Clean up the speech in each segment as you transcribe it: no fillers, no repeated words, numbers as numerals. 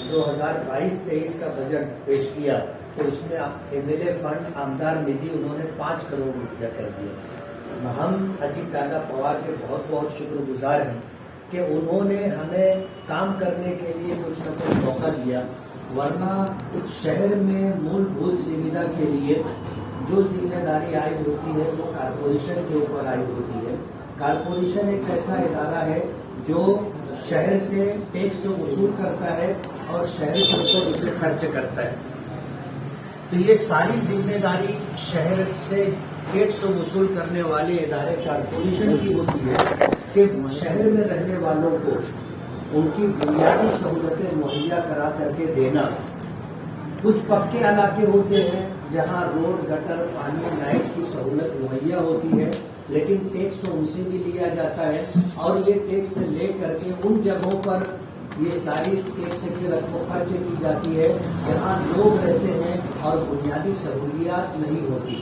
2022-23 का बजट पेश किया तो इसमें एमएलए फंड आमदार निधि उन्होंने 5 करोड़ रुपया कर दिया। हम अजीत दादा पवार के बहुत बहुत शुक्रगुजार हैं कि उन्होंने हमें काम करने के लिए कुछ न कुछ मौका दिया, वरना शहर में मूलभूत सुविधा के लिए जो जिम्मेदारी आयद होती है वो कारपोरेशन के ऊपर आयद होती है। कारपोरेशन एक ऐसा इदारा है जो शहर से टैक्स वसूल करता है और शहर के ऊपर उसे खर्च करता है। तो ये सारी जिम्मेदारी शहर से टैक्स वसूल करने वाले इदारे कारपोरेशन की होती है कि शहर में रहने वालों को उनकी बुनियादी सहूलतें मुहैया करा करके देना। कुछ पक्के इलाके होते हैं जहां रोड, गटर, पानी, लाइट की सहूलत मुहैया होती है, लेकिन टैक्स उनसे भी लिया जाता है और ये टैक्स ले करके उन जगहों पर ये सारी टैक्स की रकम खर्च की जाती है जहां लोग रहते हैं और बुनियादी सहूलियात नहीं होती।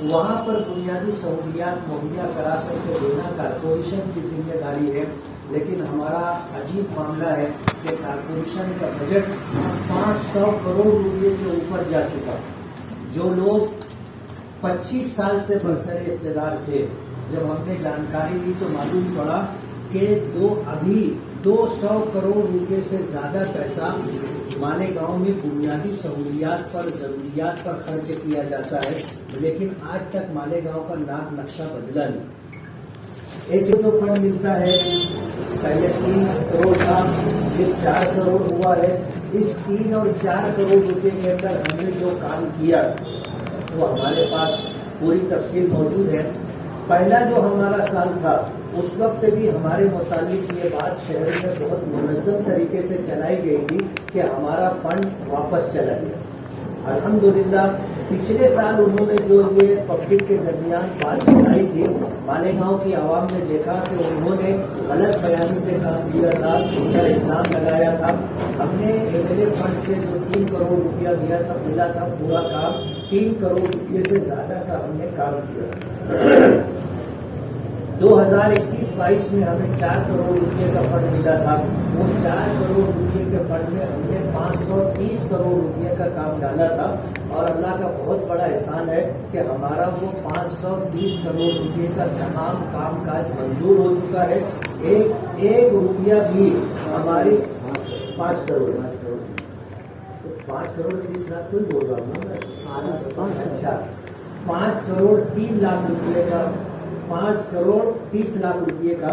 वहां पर बुनियादी सहूलियात मुहैया करा करके देना कारपोरेशन की जिम्मेदारी है। लेकिन हमारा अजीब मामला है कि कारपोरेशन का बजट 500 करोड़ रुपये के ऊपर जा चुका। जो लोग 25 साल से बरसरे इक़्तिदार थे, जब हमने जानकारी ली तो मालूम पड़ा कि अभी 200 करोड़ रुपए से ज्यादा पैसा मालेगांव में बुनियादी सहूलियात पर, जरूरियात पर खर्च किया जाता है, लेकिन आज तक मालेगांव का नाक नक्शा बदला नहीं। एक जो फंड मिलता है पहले 3 करोड़ था, फिर 4 करोड़ हुआ है। इस 3 और 4 करोड़ रुपए के अंदर हमने जो काम किया वो हमारे पास पूरी तफसील मौजूद है। पहला जो हमारा साल था उस वक्त भी हमारे मुतालिक ये बात शहर में बहुत मुनज़्ज़म तरीके से चलाई गई थी कि हमारा फंड वापस चला गया। अल्हम्दुलिल्लाह पिछले साल उन्होंने जो ये पब्लिक के दरमियान बात बताई थी, मालेगांव की आवाम ने देखा कि उन्होंने गलत बयानी से काम किया था, उनका इल्ज़ाम लगाया था। हमने एमएलए फंड से जो 3 करोड़ रुपया दिया था, मिला था पूरा काम 3 करोड़ रुपये से ज्यादा का हमने काम किया। 2021-22 में हमें 4 करोड़ रुपये का फंड मिला था। वो 4 करोड़ रुपये के फंड में हमने 530 करोड़ रुपये का काम डाला था और अल्लाह का बहुत बड़ा एहसान है कि हमारा वो 530 करोड़ रुपये का तमाम काम काज मंजूर हो चुका है। एक रुपया भी हमारी 5 करोड़ तो 5 करोड़ 30 लाख कोई बोल रहा हूँ। अच्छा, 5 करोड़ 3 लाख रुपये का, 5 करोड़ 30 लाख रुपये का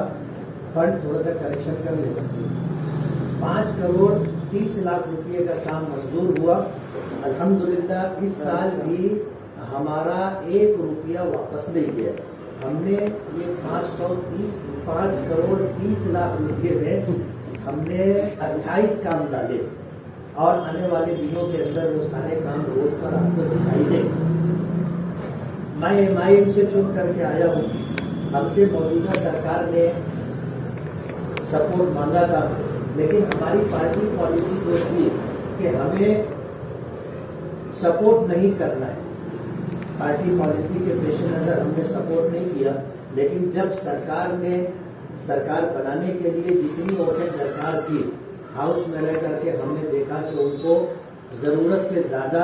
फंड, थोड़ा सा करेक्शन कर लेगा, 5 करोड़ 30 लाख रुपये का काम मंजूर हुआ। अल्हम्दुलिल्लाह इस साल भी हमारा 1 रुपया वापस नहीं गया। हमने ये 5 करोड़ 30 लाख रुपये में हमने 28 काम डाले और आने वाले दिनों के अंदर वो सारे काम रोड पर आपको दिखाई देंगे। मैं MIM से चुन करके आया हूँ। हमसे मौजूदा सरकार ने सपोर्ट मांगा था, लेकिन हमारी पार्टी पॉलिसी जो थी कि हमें सपोर्ट नहीं करना है। पार्टी पॉलिसी के पेश नज़र हमने सपोर्ट नहीं किया, लेकिन जब सरकार बनाने के लिए जितनी वोटें दरकार थी, हाउस में रह करके हमने देखा कि उनको ज़रूरत से ज़्यादा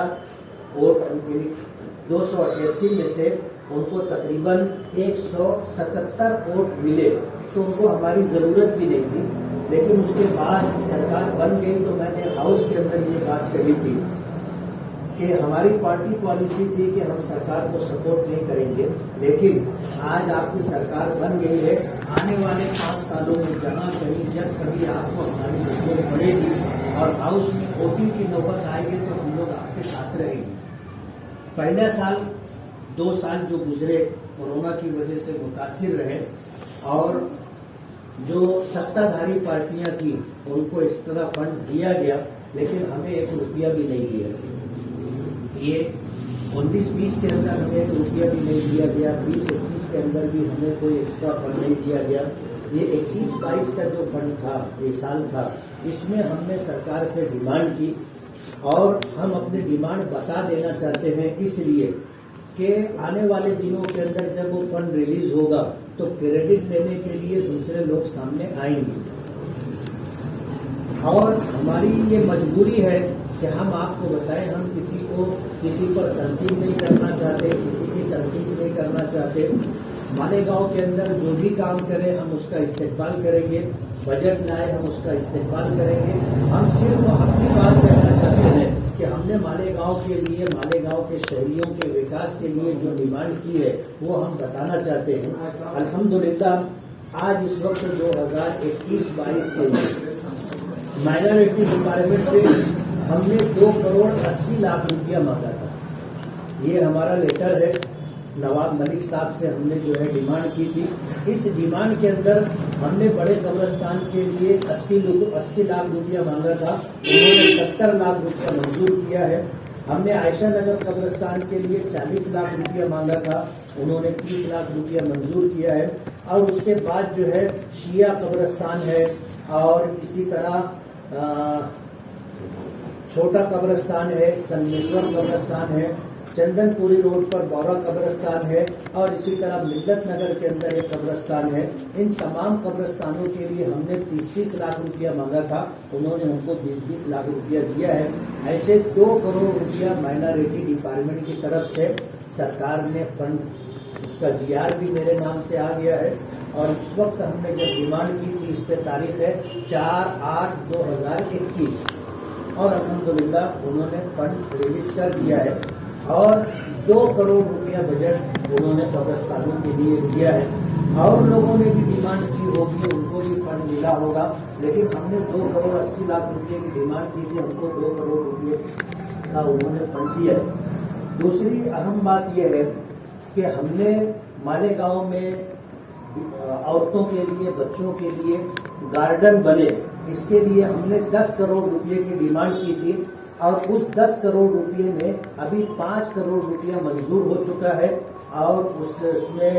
वोट, 288 में से उनको तकरीबन 177 वोट मिले, तो उनको हमारी ज़रूरत भी नहीं थी। लेकिन उसके बाद सरकार बन गई तो मैंने हाउस के अंदर ये बात कही थी कि हमारी पार्टी पॉलिसी थी कि हम सरकार को सपोर्ट नहीं करेंगे, लेकिन आज आपकी सरकार बन गई है। आने वाले 5 सालों में जहाँ कहीं जब कभी आपको हमारी जरूरत पड़ेगी और हाउस में वोटिंग की नौबत आएगी तो हम लोग आपके साथ रहेंगे। पहला साल 2 साल जो गुजरे कोरोना की वजह से मुतासिर रहे और जो सत्ताधारी पार्टियां थी उनको इस तरह फंड दिया गया, लेकिन हमें 1 रुपया भी नहीं दिया। ये 19-20 के अंदर हमें 1 रुपया भी नहीं दिया गया। 20-21 के अंदर भी हमें कोई एक्स्ट्रा फंड नहीं दिया गया। ये 21-22 का जो फंड था, ये साल था, इसमें हमने सरकार से डिमांड की और हम अपनी डिमांड बता देना चाहते हैं, इसलिए कि आने वाले दिनों के अंदर जब वो फंड रिलीज होगा तो क्रेडिट लेने के लिए दूसरे लोग सामने आएंगे। और हमारी ये मजबूरी है कि हम आपको बताएं, हम किसी पर तनकीद नहीं करना चाहते, किसी की तनकीद नहीं करना चाहते। मालेगांव के अंदर जो भी काम करें हम उसका इस्तेकबाल करेंगे, बजट लाए हम उसका इस्तेकबाल करेंगे। हम सिर्फ अपनी बात कहना चाहते हैं कि हमने मालेगांव के लिए, मालेगांव के शहरियों के विकास के लिए जो डिमांड की है वो हम बताना चाहते हैं। अल्हम्दुलिल्लाह आज इस वक्त 2021-22 के लिए माइनॉरिटी डिपार्टमेंट से हमने 2 करोड़ 80 लाख रुपया मांगा था। ये हमारा लेटर है, नवाब मलिक साहब से हमने जो है डिमांड की थी। इस डिमांड के अंदर हमने बड़े कब्रिस्तान के लिए 80 लाख रुपया मांगा था, उन्होंने 70 लाख रुपया मंजूर किया है। हमने आयशा नगर कब्रिस्तान के लिए 40 लाख रुपया मांगा था, उन्होंने 30 लाख रुपया मंजूर किया है। और उसके बाद जो है शिया कब्रिस्तान है और इसी तरह छोटा कब्रिस्तान है, संगमेश्वर कब्रिस्तान है, चंदनपुरी रोड पर बौरा कब्रिस्तान है और इसी तरह मिल्लत नगर के अंदर एक कब्रिस्तान है। इन तमाम कब्रिस्तानों के लिए हमने 30-30 लाख रुपया मांगा था, उन्होंने हमको 20-20 लाख रुपया दिया है। ऐसे 2 करोड़ रुपया माइनॉरिटी डिपार्टमेंट की तरफ से सरकार ने फंड, उसका GR भी मेरे नाम से आ गया है। और उस वक्त हमने जब डिमांड की थी, इस पे तारीख है 4/8/2021 और अल्हम्दुलिल्लाह उन्होंने फंड रिलीज कर दिया है और 2 करोड़ रुपया बजट उन्होंने कब्रिस्तानों के लिए दिया है। और लोगों ने भी डिमांड की होगी, उनको भी फंड मिला होगा, लेकिन हमने 2 करोड़ 80 लाख रुपये की डिमांड की थी, हमको 2 करोड़ रुपये का उन्होंने फंड दिया है। दूसरी अहम बात यह है कि हमने मालेगांव में औरतों के लिए, बच्चों के लिए गार्डन बने, इसके लिए हमने 10 करोड़ रुपये की डिमांड की थी और उस 10 करोड़ रुपये में अभी 5 करोड़ रुपया मंजूर हो चुका है और उसमें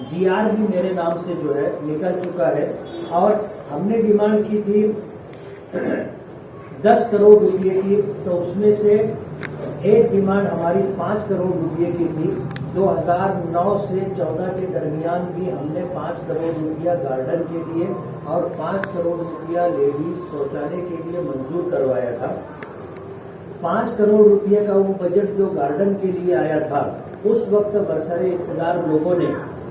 GR भी मेरे नाम से जो है निकल चुका है। और हमने डिमांड की थी 10 करोड़ रुपये की, तो उसमें से एक डिमांड हमारी 5 करोड़ रुपये की थी। 2009 से 14 के दरमियान भी हमने 5 करोड़ रुपया गार्डन के लिए और 5 करोड़ रुपया लेडीज शौचालय के लिए मंजूर करवाया था। 5 करोड़ रुपये का वो बजट जो गार्डन के लिए आया था, उस वक्त बरसरे इक़्तिदार लोगों ने,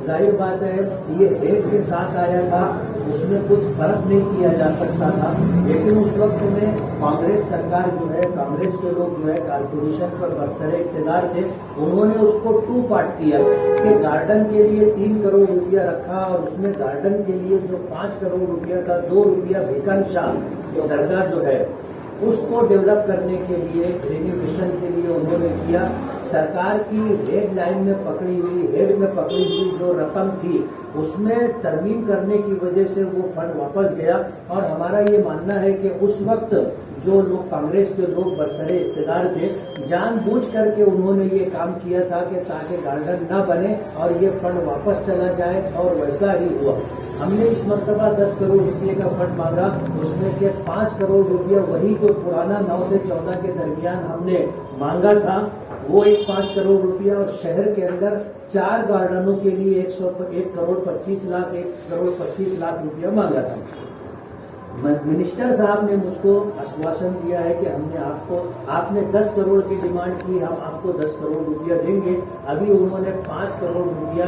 जाहिर बात है ये हेड के साथ आया था, उसमें कुछ फर्क नहीं किया जा सकता था, लेकिन उस वक्त में कांग्रेस सरकार जो है, कांग्रेस के लोग जो है कारपोरेशन पर बरसरे इक़्तिदार थे, उन्होंने उसको 2 पार्ट किया कि गार्डन के लिए 3 करोड़ रुपया रखा और उसमें गार्डन के लिए जो 5 करोड़ रुपया था, 2 रुपया भिकन शाह दरगाह जो है उसको डेवलप करने के लिए, रिन्यूएशन के लिए उन्होंने किया। सरकार की हेड लाइन में पकड़ी हुई, हेड में पकड़ी हुई जो रकम थी उसमें तरमीम करने की वजह से वो फंड वापस गया। और हमारा ये मानना है कि उस वक्त जो लोग, कांग्रेस के लोग बरसरे इक़्तिदार थे, जानबूझ करके उन्होंने ये काम किया था कि ताकि गार्डन ना बने और ये फंड वापस चला जाए, और वैसा ही हुआ। हमने इस मरतबा 10 करोड़ रुपये का फंड मांगा, उसमें से 5 करोड़ रुपया वही जो पुराना 9 से 14 के दरमियान हमने मांगा था, वो एक 5 करोड़ रुपया, और शहर के अंदर 4 गार्डनों के लिए 1 करोड़ 25 लाख 1 करोड़ 25 लाख रुपया मांगा था। मिनिस्टर साहब ने मुझको आश्वासन दिया है कि आपने 10 करोड़ की डिमांड की, हम आपको 10 करोड़ रुपया देंगे। अभी उन्होंने 5 करोड़ रुपया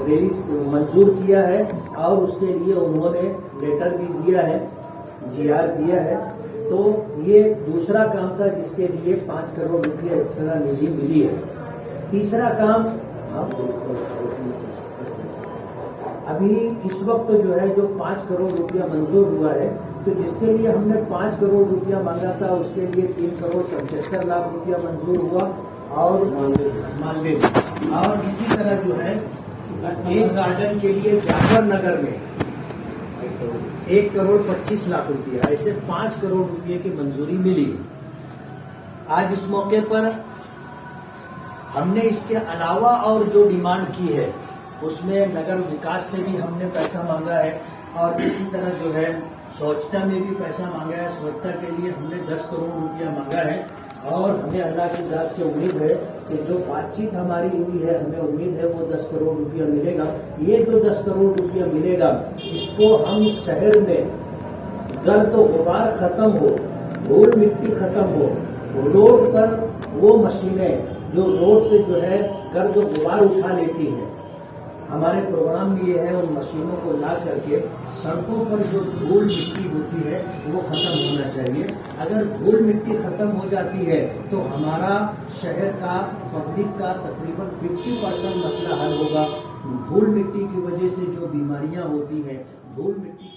रिलीज मंजूर किया है और उसके लिए उन्होंने लेटर भी दिया है, GR दिया है। तो ये दूसरा काम था जिसके लिए 5 करोड़ रुपया इस तरह निधि मिली है। तीसरा काम अभी इस वक्त जो है जो 5 करोड़ रुपया मंजूर हुआ है, तो जिसके लिए हमने 5 करोड़ रुपया मांगा था उसके लिए 3 करोड़ 75 लाख रुपया मंजूर हुआ और मांगे। और इसी तरह जो है एक गार्डन के लिए जाफर नगर में 1 करोड़ 25 लाख रुपया, ऐसे 5 करोड़ रुपये की मंजूरी मिली। आज इस मौके पर हमने इसके अलावा और जो डिमांड की है उसमें नगर विकास से भी हमने पैसा मांगा है और इसी तरह जो है स्वच्छता में भी पैसा मांगा है। स्वच्छता के लिए हमने 10 करोड़ रुपया मांगा है और हमें अल्लाह की ज़ात से उम्मीद है कि जो बातचीत हमारी हुई है, हमें उम्मीद है वो 10 करोड़ रुपया मिलेगा। ये जो 10 करोड़ रुपया मिलेगा, इसको हम शहर में गर्द गुबार खत्म हो, धूल मिट्टी खत्म हो, रोड पर वो मशीनें जो रोड से जो है गर्द गुबार उठा लेती हैं, हमारे प्रोग्राम में ये है उन मशीनों को ला करके सड़कों पर जो धूल मिट्टी होती है वो खत्म होना चाहिए। अगर धूल मिट्टी खत्म हो जाती है तो हमारा शहर का पब्लिक का तकरीबन 50% मसला हल होगा। धूल मिट्टी की वजह से जो बीमारियां होती हैं, धूल मिट्टी